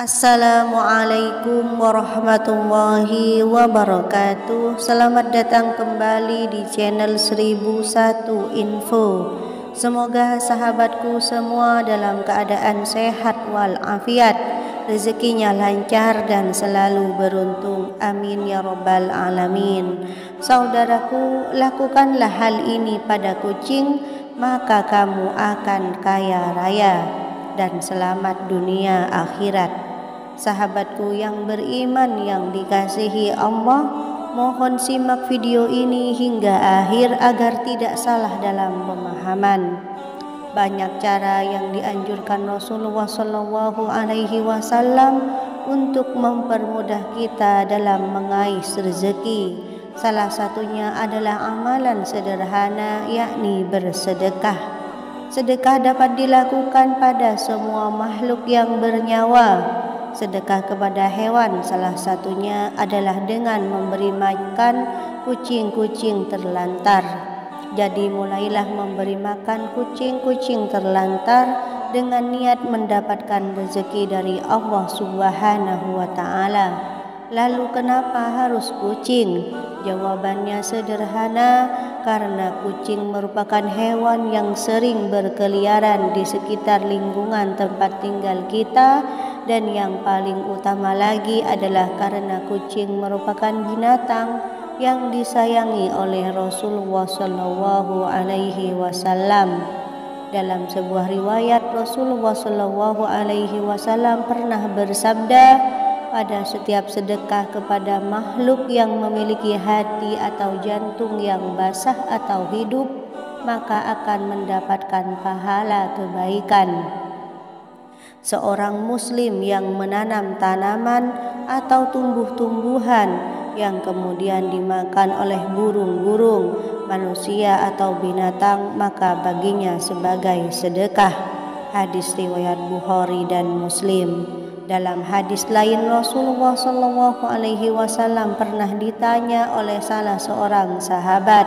Assalamualaikum warahmatullahi wabarakatuh. Selamat datang kembali di channel 1001 Info. Semoga sahabatku semua dalam keadaan sehat walafiat, rezekinya lancar dan selalu beruntung. Amin ya rabbal alamin. Saudaraku, lakukanlah hal ini pada kucing, maka kamu akan kaya raya dan selamat dunia akhirat. Sahabatku yang beriman yang dikasihi Allah, mohon simak video ini hingga akhir agar tidak salah dalam pemahaman. Banyak cara yang dianjurkan Rasulullah Shallallahu Alaihi Wasallam untuk mempermudah kita dalam mengais rezeki. Salah satunya adalah amalan sederhana, yakni bersedekah. Sedekah dapat dilakukan pada semua makhluk yang bernyawa. Sedekah kepada hewan salah satunya adalah dengan memberi makan kucing-kucing terlantar. Jadi mulailah memberi makan kucing-kucing terlantar dengan niat mendapatkan rezeki dari Allah Subhanahu wa Ta'ala. Lalu kenapa harus kucing? Jawabannya sederhana, karena kucing merupakan hewan yang sering berkeliaran di sekitar lingkungan tempat tinggal kita, dan yang paling utama lagi adalah karena kucing merupakan binatang yang disayangi oleh Rasulullah Shallallahu Alaihi Wasallam. Dalam sebuah riwayat, Rasulullah Shallallahu Alaihi Wasallam pernah bersabda, pada setiap sedekah kepada makhluk yang memiliki hati atau jantung yang basah atau hidup, maka akan mendapatkan pahala kebaikan. Seorang muslim yang menanam tanaman atau tumbuh-tumbuhan yang kemudian dimakan oleh burung-burung, manusia atau binatang, maka baginya sebagai sedekah. Hadis riwayat Bukhari dan Muslim. Dalam hadis lain, Rasulullah Shallallahu Alaihi Wasallam pernah ditanya oleh salah seorang sahabat,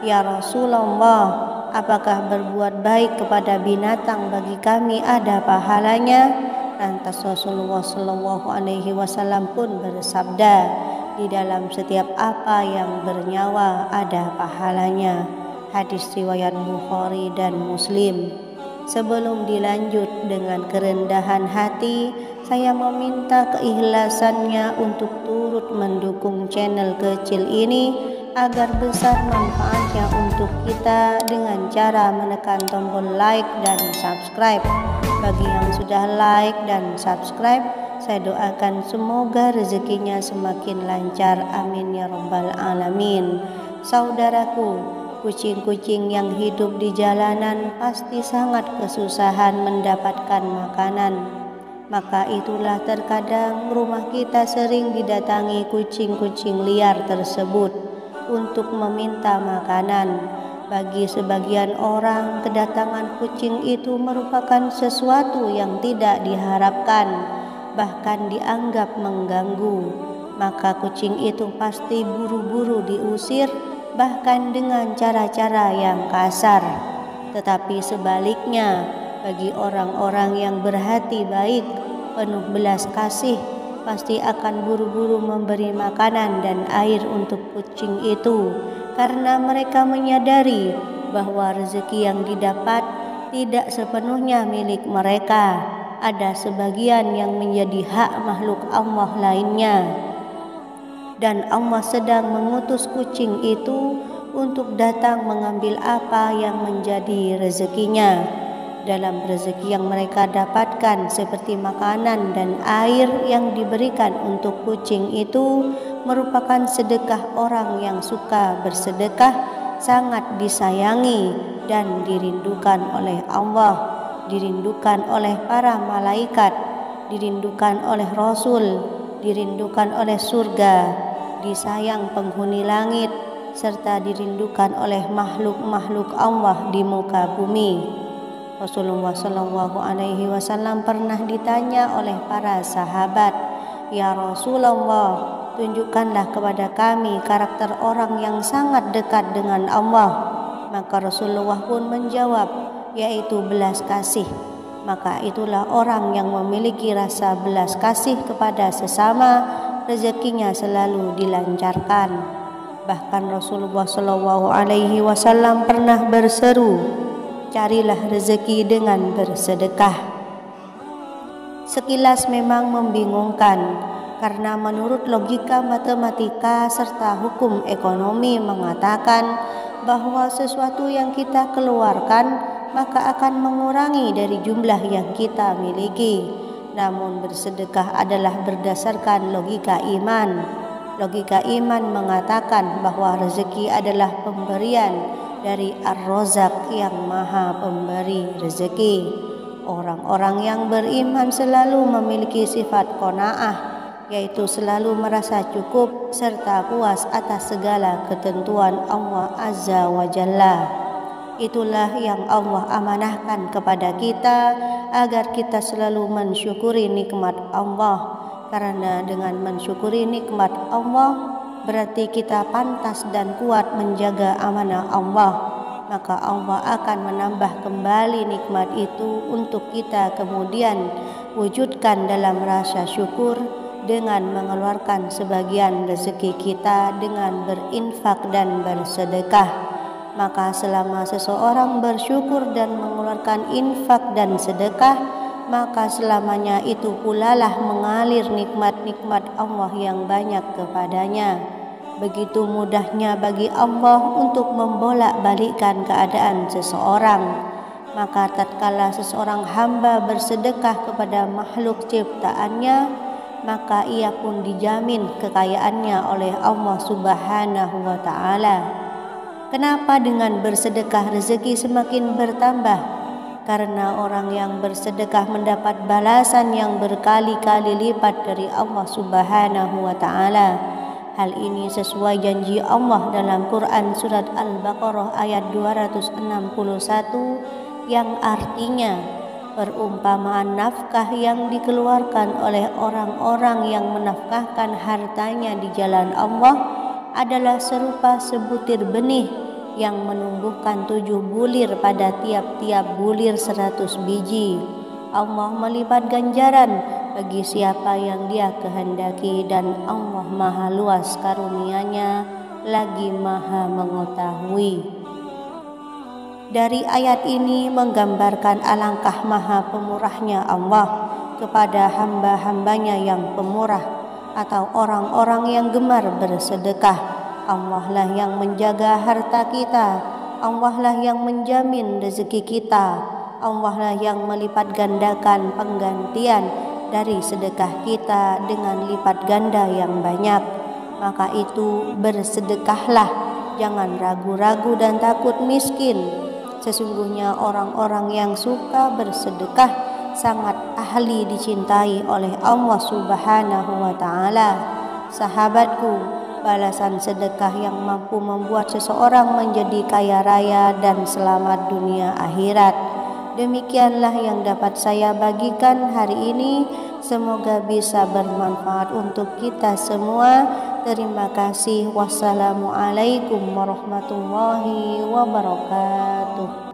"Ya Rasulullah, apakah berbuat baik kepada binatang bagi kami ada pahalanya?" Lantas Rasulullah Shallallahu Alaihi Wasallam pun bersabda, "Di dalam setiap apa yang bernyawa ada pahalanya." Hadis riwayat Bukhari dan Muslim. Sebelum dilanjut dengan kerendahan hati, saya meminta keikhlasannya untuk turut mendukung channel kecil ini agar besar manfaatnya untuk kita dengan cara menekan tombol like dan subscribe. Bagi yang sudah like dan subscribe, saya doakan semoga rezekinya semakin lancar. Amin ya rabbal alamin. Saudaraku, kucing-kucing yang hidup di jalanan pasti sangat kesusahan mendapatkan makanan. Maka itulah terkadang rumah kita sering didatangi kucing-kucing liar tersebut untuk meminta makanan. Bagi sebagian orang, kedatangan kucing itu merupakan sesuatu yang tidak diharapkan, bahkan dianggap mengganggu. Maka kucing itu pasti buru-buru diusir, bahkan dengan cara-cara yang kasar. Tetapi sebaliknya, bagi orang-orang yang berhati baik, penuh belas kasih, pasti akan buru-buru memberi makanan dan air untuk kucing itu, karena mereka menyadari bahwa rezeki yang didapat tidak sepenuhnya milik mereka. Ada sebagian yang menjadi hak makhluk Allah lainnya, dan Allah sedang mengutus kucing itu untuk datang mengambil apa yang menjadi rezekinya. Dalam rezeki yang mereka dapatkan seperti makanan dan air yang diberikan untuk kucing itu merupakan sedekah orang yang suka bersedekah, sangat disayangi dan dirindukan oleh Allah, dirindukan oleh para malaikat, dirindukan oleh Rasul, dirindukan oleh surga, disayang penghuni langit, serta dirindukan oleh makhluk-makhluk Allah di muka bumi. Rasulullah Shallallahu Alaihi Wasallam pernah ditanya oleh para sahabat, "Ya Rasulullah, tunjukkanlah kepada kami karakter orang yang sangat dekat dengan Allah." Maka Rasulullah pun menjawab, yaitu belas kasih. maka itulah orang yang memiliki rasa belas kasih kepada sesama, rezekinya selalu dilancarkan. Bahkan Rasulullah SAW pernah berseru, carilah rezeki dengan bersedekah. Sekilas memang membingungkan, karena menurut logika matematika serta hukum ekonomi mengatakan bahwa sesuatu yang kita keluarkan maka akan mengurangi dari jumlah yang kita miliki. Namun bersedekah adalah berdasarkan logika iman. Logika iman mengatakan bahwa rezeki adalah pemberian dari Ar-Razzaq yang Maha Pemberi rezeki. Orang-orang yang beriman selalu memiliki sifat qanaah, yaitu selalu merasa cukup serta puas atas segala ketentuan Allah Azza wa Jalla. Itulah yang Allah amanahkan kepada kita agar kita selalu mensyukuri nikmat Allah. Karena dengan mensyukuri nikmat Allah berarti kita pantas dan kuat menjaga amanah Allah. Maka Allah akan menambah kembali nikmat itu untuk kita kemudian wujudkan dalam rasa syukur dengan mengeluarkan sebagian rezeki kita dengan berinfak dan bersedekah. Maka selama seseorang bersyukur dan mengeluarkan infak dan sedekah, maka selamanya itu pula lah mengalir nikmat-nikmat Allah yang banyak kepadanya. Begitu mudahnya bagi Allah untuk membolak-balikkan keadaan seseorang. Maka tatkala seseorang hamba bersedekah kepada makhluk ciptaannya, maka ia pun dijamin kekayaannya oleh Allah Subhanahu wa Ta'ala. Kenapa dengan bersedekah rezeki semakin bertambah? Karena orang yang bersedekah mendapat balasan yang berkali-kali lipat dari Allah Subhanahu wa Ta'ala. Hal ini sesuai janji Allah dalam Quran surat Al-Baqarah ayat 261 yang artinya perumpamaan nafkah yang dikeluarkan oleh orang-orang yang menafkahkan hartanya di jalan Allah adalah serupa sebutir benih yang menumbuhkan 7 bulir pada tiap-tiap bulir 100 biji. Allah melipat ganjaran bagi siapa yang Dia kehendaki, dan Allah maha luas karunia-Nya lagi maha mengetahui. Dari ayat ini menggambarkan alangkah maha pemurahnya Allah kepada hamba-hambanya yang pemurah atau orang-orang yang gemar bersedekah. Allah lah yang menjaga harta kita, Allah lah yang menjamin rezeki kita, Allah lah yang melipat gandakan penggantian dari sedekah kita dengan lipat ganda yang banyak. Maka itu bersedekahlah, jangan ragu-ragu dan takut miskin. Sesungguhnya orang-orang yang suka bersedekah sangat ahli dicintai oleh Allah Subhanahu wa Ta'ala. Sahabatku, balasan sedekah yang mampu membuat seseorang menjadi kaya raya dan selamat dunia akhirat. Demikianlah yang dapat saya bagikan hari ini. Semoga bisa bermanfaat untuk kita semua. Terima kasih. Wassalamualaikum warahmatullahi wabarakatuh.